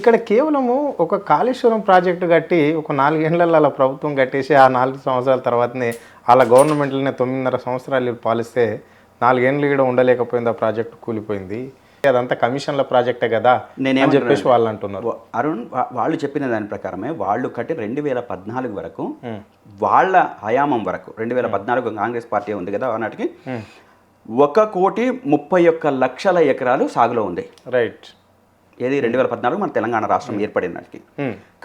ఇక్కడ కేవలము ఒక కాళేశ్వరం ప్రాజెక్టు కట్టి ఒక 4 ఏళ్లలో అలా ప్రభుత్వం కట్టేసి ఆ 4 సంవత్సరాల తర్వాతనే అలా గవర్నమెంట్లోనే 9.5 సంవత్సరాలు పాలిస్తే 4 ఏళ్ళు కూడా ఉండలేకపోయింది, ఆ ప్రాజెక్టు కూలిపోయింది. అదంతా కమిషన్ల ప్రాజెక్టే కదా అని చెప్పేసి వాళ్ళు అంటున్నారు. అరుణ్, వాళ్ళు చెప్పిన దాని ప్రకారమే వాళ్ళు కట్టి 2014 వరకు వాళ్ళ హయామం వరకు 2014 కాంగ్రెస్ పార్టీ ఉంది కదా ఆనాటికి 1,31,00,000 ఎకరాలు సాగులో ఉంది. రైట్. ఏది 2014 మన తెలంగాణ రాష్ట్రం ఏర్పడిన నాటికి.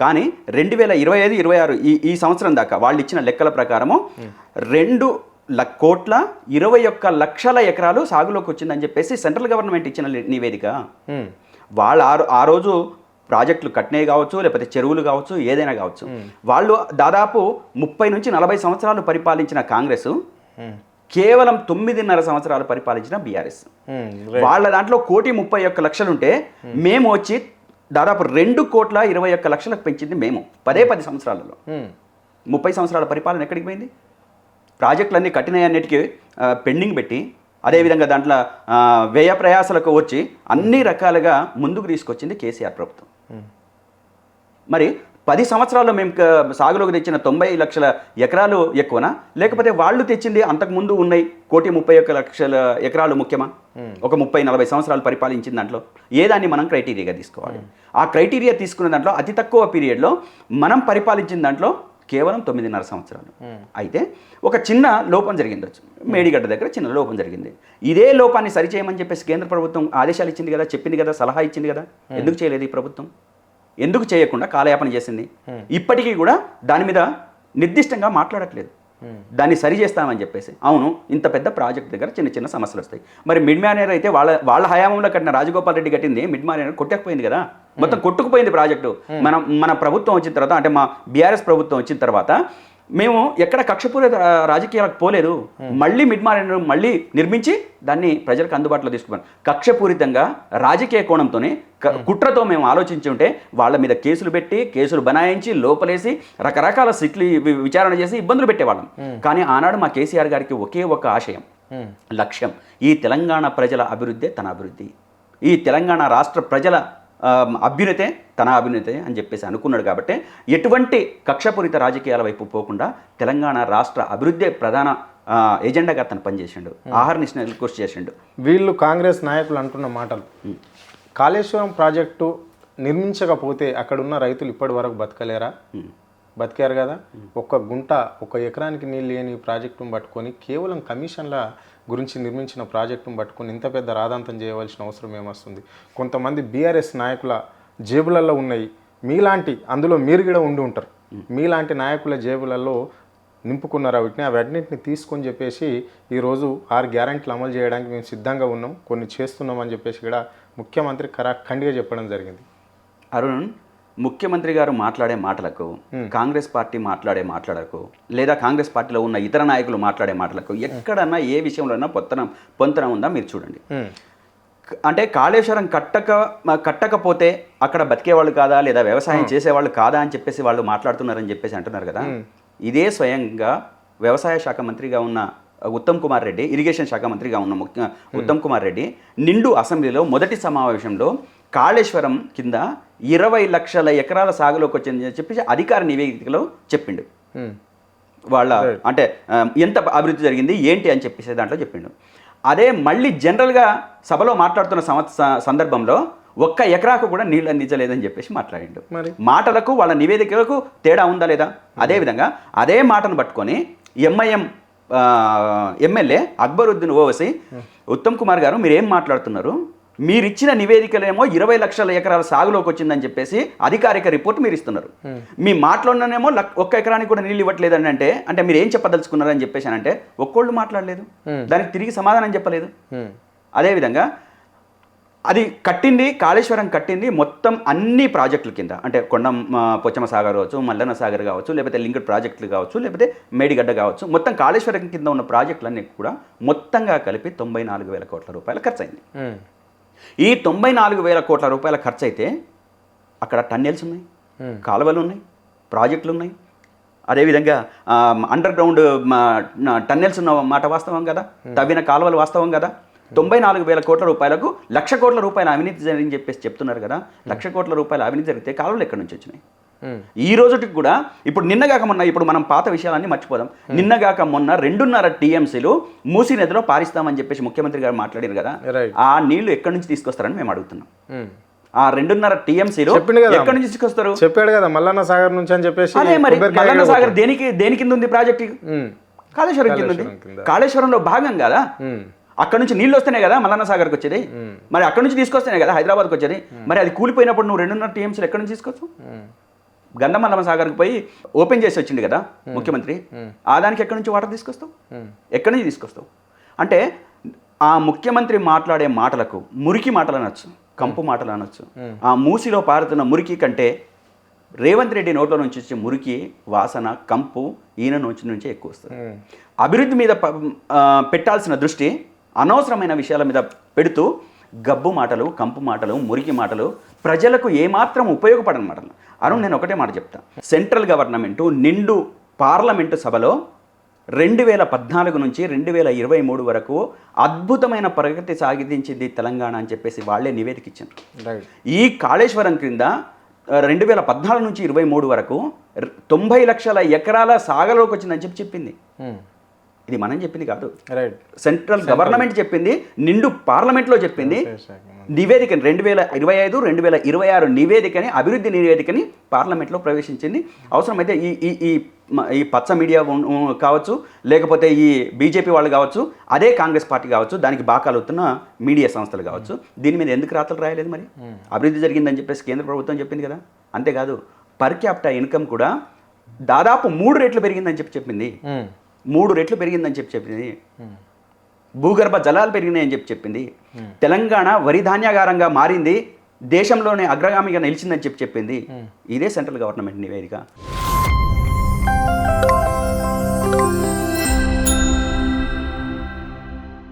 కానీ 2025-26 ఈ సంవత్సరం దాకా వాళ్ళు ఇచ్చిన లెక్కల ప్రకారము 2,21,00,000 ఎకరాలు సాగులోకి వచ్చిందని చెప్పేసి సెంట్రల్ గవర్నమెంట్ ఇచ్చిన నివేదిక. వాళ్ళు ఆ రోజు ప్రాజెక్టులు కట్టినవి కావచ్చు, లేకపోతే చెరువులు కావచ్చు, ఏదైనా కావచ్చు, వాళ్ళు దాదాపు 30 నుంచి 40 సంవత్సరాలు పరిపాలించిన కాంగ్రెస్ కేవలం 9.5 సంవత్సరాలు పరిపాలించిన బీఆర్ఎస్. వాళ్ళ దాంట్లో 1,31,00,000 ఉంటే మేము వచ్చి దాదాపు 2,21,00,000 పెంచింది మేము 10 సంవత్సరాలలో. 30 సంవత్సరాల పరిపాలన ఎక్కడికి పోయింది? ప్రాజెక్టులన్నీ కట్టినన్నిటికీ పెండింగ్ పెట్టి, అదేవిధంగా దాంట్లో వ్యయ ప్రయాసాలకు వచ్చి అన్ని రకాలుగా ముందుకు తీసుకొచ్చింది కేసీఆర్ ప్రభుత్వం. మరి 10 సంవత్సరాల్లో మేము సాగులోకి తెచ్చిన 90 లక్షల ఎకరాలు ఎక్కువనా, లేకపోతే వాళ్ళు తెచ్చింది అంతకుముందు ఉన్నాయి 1,31,00,000 ఎకరాలు ముఖ్యమా? ఒక 30-40 సంవత్సరాలు పరిపాలించిన దాంట్లో ఏదాన్ని మనం క్రైటీరియాగా తీసుకోవాలి. ఆ క్రైటీరియా తీసుకున్న దాంట్లో అతి తక్కువ పీరియడ్లో మనం పరిపాలించిన దాంట్లో కేవలం 9.5 సంవత్సరాలు. అయితే ఒక చిన్న లోపం జరిగిందొచ్చు, మేడిగడ్డ దగ్గర చిన్న లోపం జరిగింది. ఇదే లోపాన్ని సరిచేయమని చెప్పేసి కేంద్ర ప్రభుత్వం ఆదేశాలు ఇచ్చింది కదా, చెప్పింది కదా, సలహా ఇచ్చింది కదా. ఎందుకు చేయలేదు ఈ ప్రభుత్వం? ఎందుకు చేయకుండా కాలయాపన చేసింది? ఇప్పటికీ కూడా దాని మీద నిర్దిష్టంగా మాట్లాడట్లేదు. దాన్ని సరి చేస్తామని చెప్పేసి. అవును, ఇంత పెద్ద ప్రాజెక్ట్ దగ్గర చిన్న చిన్న సమస్యలు వస్తాయి. మరి మిడ్ మ్యానేర్ అయితే వాళ్ళ హయాంలో కట్టిన రాజగోపాల్ రెడ్డి కట్టింది మిడ్ మ్యానేర్ కొట్టకపోయింది కదా, మొత్తం కొట్టుకుపోయింది ప్రాజెక్టు. మన ప్రభుత్వం వచ్చిన తర్వాత, అంటే మా బీఆర్ఎస్ ప్రభుత్వం వచ్చిన తర్వాత మేము ఎక్కడ కక్షపూరిత రాజకీయాలకు పోలేదు. మళ్ళీ మిడ్ మ్యానేర్ మళ్ళీ నిర్మించి దాన్ని ప్రజలకు అందుబాటులో తీసుకున్నాం. కక్షపూరితంగా రాజకీయ కోణంతోనే కుట్రతో మేము ఆలోచించి ఉంటే వాళ్ళ మీద కేసులు పెట్టి, కేసులు బనాయించి, లోపలేసి రకరకాల సిట్లు విచారణ చేసి ఇబ్బందులు పెట్టేవాళ్ళం. కానీ ఆనాడు మా కేసీఆర్ గారికి ఒకే ఒక ఆశయం, లక్ష్యం, ఈ తెలంగాణ ప్రజల అభివృద్ధే తన అభివృద్ధి, ఈ తెలంగాణ రాష్ట్ర ప్రజల అభ్యున్నతే తన అభ్యున్నతే అని చెప్పేసి అనుకున్నాడు. కాబట్టి ఎటువంటి కక్షపూరిత రాజకీయాల వైపు పోకుండా తెలంగాణ రాష్ట్ర అభివృద్ధే ప్రధాన ఎజెండాగా తను పనిచేసిండు, ఆహర్నిశలు కృషి చేసిండు. వీళ్ళు కాంగ్రెస్ నాయకులు అంటున్న మాటలు, కాళేశ్వరం ప్రాజెక్టు నిర్మించకపోతే అక్కడున్న రైతులు ఇప్పటి వరకు బతకలేరా? బతికారు కదా. ఒక ఎకరానికి నీళ్ళు లేని ప్రాజెక్టును పట్టుకొని కేవలం కమిషన్ల గురించి నిర్మించిన ప్రాజెక్టును పట్టుకొని ఇంత పెద్ద రాదాంతం చేయవలసిన అవసరం ఏమొస్తుంది? కొంతమంది బీఆర్ఎస్ నాయకుల జేబులలో ఉన్నాయి, మీలాంటి, అందులో మీరు కూడా ఉండి ఉంటారు, మీలాంటి నాయకుల జేబులలో నింపుకున్నారు వీటిని. అవన్నింటిని తీసుకొని చెప్పేసి ఈరోజు 6 గ్యారెంటీలు అమలు చేయడానికి మేము సిద్ధంగా ఉన్నాం, కొన్ని చేస్తున్నాం అని చెప్పేసి కూడా ముఖ్యమంత్రి ఖండిగా చెప్పడం జరిగింది. అరుణ్, ముఖ్యమంత్రి గారు మాట్లాడే మాటలకు, కాంగ్రెస్ పార్టీ మాట్లాడే మాటలకు, లేదా కాంగ్రెస్ పార్టీలో ఉన్న ఇతర నాయకులు మాట్లాడే మాటలకు ఎక్కడన్నా ఏ విషయంలోనైనా పొంతన ఉందా మీరు చూడండి. అంటే కాళేశ్వరం కట్టకపోతే అక్కడ బతికేవాళ్ళు కాదా, లేదా వ్యవసాయం చేసేవాళ్ళు కాదా అని చెప్పేసి వాళ్ళు మాట్లాడుతున్నారని చెప్పేసి అంటున్నారు కదా. ఇదే స్వయంగా వ్యవసాయ శాఖ మంత్రిగా ఉన్న ఉత్తమ్ కుమార్ రెడ్డి, ఇరిగేషన్ శాఖ మంత్రిగా ఉన్న ఉత్తమ్ కుమార్ రెడ్డి నిండు అసెంబ్లీలో మొదటి సమావేశంలో కాళేశ్వరం కింద 20 లక్షల ఎకరాల సాగులోకి వచ్చిందని చెప్పేసి అధికార నివేదికలో చెప్పిండు. వాళ్ళ అంటే ఎంత అభివృద్ధి జరిగింది ఏంటి అని చెప్పేసి దాంట్లో చెప్పిండు. అదే మళ్ళీ జనరల్గా సభలో మాట్లాడుతున్న సందర్భంలో 1 ఎకరాకు కూడా నీళ్ళు అందించలేదని చెప్పేసి మాట్లాడిండు. మాటలకు వాళ్ళ నివేదికలకు తేడా ఉందా లేదా? అదేవిధంగా అదే మాటను పట్టుకొని ఎంఐఎం ఎమ్మెల్యే అక్బరుద్దీన్ ఓవైసీ, ఉత్తమ్ కుమార్ గారు మీరేం మాట్లాడుతున్నారు, మీరిచ్చిన నివేదికలేమో 20 లక్షల ఎకరాల సాగులోకి వచ్చిందని చెప్పేసి అధికారిక రిపోర్ట్ మీరు ఇస్తున్నారు, మీ మాటలోనేమో 1 ఎకరానికి కూడా నీళ్ళు ఇవ్వట్లేదని అంటే మీరు ఏం చెప్పదలుచుకున్నారని చెప్పేసి అంటే ఒక్కోళ్ళు మాట్లాడలేదు, దానికి తిరిగి సమాధానం చెప్పలేదు. అదేవిధంగా అది కట్టింది, కాళేశ్వరం కట్టింది మొత్తం అన్ని ప్రాజెక్టుల కింద, అంటే పోచమ్మ సాగర్ కావచ్చు, మల్లన్న సాగర్ కావచ్చు, లేకపోతే లింగడ్ ప్రాజెక్టులు కావచ్చు, లేకపోతే మేడిగడ్డ కావచ్చు, మొత్తం కాళేశ్వరం కింద ఉన్న ప్రాజెక్టులన్నీ కూడా మొత్తంగా కలిపి 94,000 కోట్ల రూపాయలు ఖర్చు అయింది. ఈ 94,000 కోట్ల రూపాయల ఖర్చు అయితే అక్కడ టన్నెల్స్ ఉన్నాయి, కాలువలు ఉన్నాయి, ప్రాజెక్టులు ఉన్నాయి, అదేవిధంగా అండర్ గ్రౌండ్ టన్నెల్స్ ఉన్న మాట వాస్తవం కదా, తవ్విన కాలువలు వాస్తవం కదా, 94,000 కోట్ల రూపాయలకు 1,00,000 కోట్ల రూపాయల అవినీతి జరిగిందని చెప్పేసి చెప్తున్నారు కదా. 1,00,000 కోట్ల రూపాయల అవినీతి జరిగితే కాలువలు ఎక్కడి నుంచి వచ్చినాయి? ఈ రోజుకి కూడా ఇప్పుడు నిన్నగాక మొన్న, ఇప్పుడు మనం పాత విషయాలన్నీ మర్చిపోదాం. నిన్నగాక మొన్న 2.5 టీఎంసీలు మూసీ నదిలో పారిస్తామని చెప్పేసి ముఖ్యమంత్రి గారు మాట్లాడారు కదా. ఆ నీళ్లు ఎక్కడి నుంచి తీసుకొస్తారని మేము అడుగుతున్నాం. ఆ 2.5 టీఎంసీలు ఎక్కడి నుంచి తీసుకొస్తారు? చెప్పాడు కదా మల్లన్న సాగర్ నుంచి అని చెప్పేసి. అదే మరి మల్లన్న సాగర్ దేని కింద ఉంది ప్రాజెక్ట్? కాళేశ్వరం కింద ఉంది. కాళేశ్వరంలో భాగం కదా. అక్కడ నుంచి నీళ్ళు వస్తేనే కదా మల్లన్న సాగర్కి వచ్చేది. మరి అక్కడ నుంచి తీసుకొస్తేనే కదా హైదరాబాద్కి వచ్చేది. మరి అది కూలిపోయినప్పుడు నువ్వు 2.5 టీఎంసీలు ఎక్కడి నుంచి తీసుకొచ్చు? గంధమల్లమ్మ సాగర్కి పోయి ఓపెన్ చేసి వచ్చింది కదా ముఖ్యమంత్రి. ఆ దానికి ఎక్కడి నుంచి వాటర్ తీసుకొస్తావు? ఎక్కడి నుంచి తీసుకొస్తావు? అంటే ఆ ముఖ్యమంత్రి మాట్లాడే మాటలకు మురికి మాటలు అనొచ్చు, కంపు మాటలు అనొచ్చు. ఆ మూసిలో పారుతున్న మురికి కంటే రేవంత్ రెడ్డి నోట్లో నుంచి వచ్చే మురికి వాసన, కంపు ఈయన నుంచి ఎక్కువ వస్తుంది. అభివృద్ధి మీద పెట్టాల్సిన దృష్టి అనవసరమైన విషయాల మీద పెడుతూ గబ్బు మాటలు, కంపు మాటలు, మురికి మాటలు, ప్రజలకు ఏమాత్రం ఉపయోగపడని మాటలు. అరుణ్, నేను ఒకటే మాట చెప్తా. సెంట్రల్ గవర్నమెంటు నిండు పార్లమెంటు సభలో 2014 నుంచి 2023 వరకు అద్భుతమైన ప్రగతి సాధించింది తెలంగాణ అని చెప్పేసి వాళ్ళే నివేదిక ఇచ్చారు. ఈ కాళేశ్వరం క్రింద 2014 నుంచి 23 వరకు 90 లక్షల ఎకరాల సాగలోకి వచ్చిందని చెప్పింది. ఇది మనం చెప్పింది కాదు, సెంట్రల్ గవర్నమెంట్ చెప్పింది, నిండు పార్లమెంట్లో చెప్పింది. నివేదికని 2025, 2026 నివేదికని, అభివృద్ధి నివేదికని పార్లమెంట్లో ప్రవేశించింది. అవసరమైతే ఈ పచ్చ మీడియా కావచ్చు, లేకపోతే ఈ బీజేపీ వాళ్ళు కావచ్చు, అదే కాంగ్రెస్ పార్టీ కావచ్చు, దానికి బాకాలుతున్న మీడియా సంస్థలు కావచ్చు, దీని మీద ఎందుకు రాతలు రాయలేదు? మరి అభివృద్ధి జరిగిందని చెప్పేసి కేంద్ర ప్రభుత్వం చెప్పింది కదా. అంతేకాదు పర్ క్యాపిటా ఇన్కమ్ కూడా దాదాపు 3 రెట్లు పెరిగిందని చెప్పింది. 3 రెట్లు పెరిగిందని చెప్పింది. భూగర్భ జలాలు పెరిగినాయని చెప్పింది. తెలంగాణ వరి ధాన్యాగారంగా మారింది, దేశంలోనే అగ్రగామిగా నిలిచిందని చెప్పింది. ఇదే సెంట్రల్ గవర్నమెంట్ నివేదిక.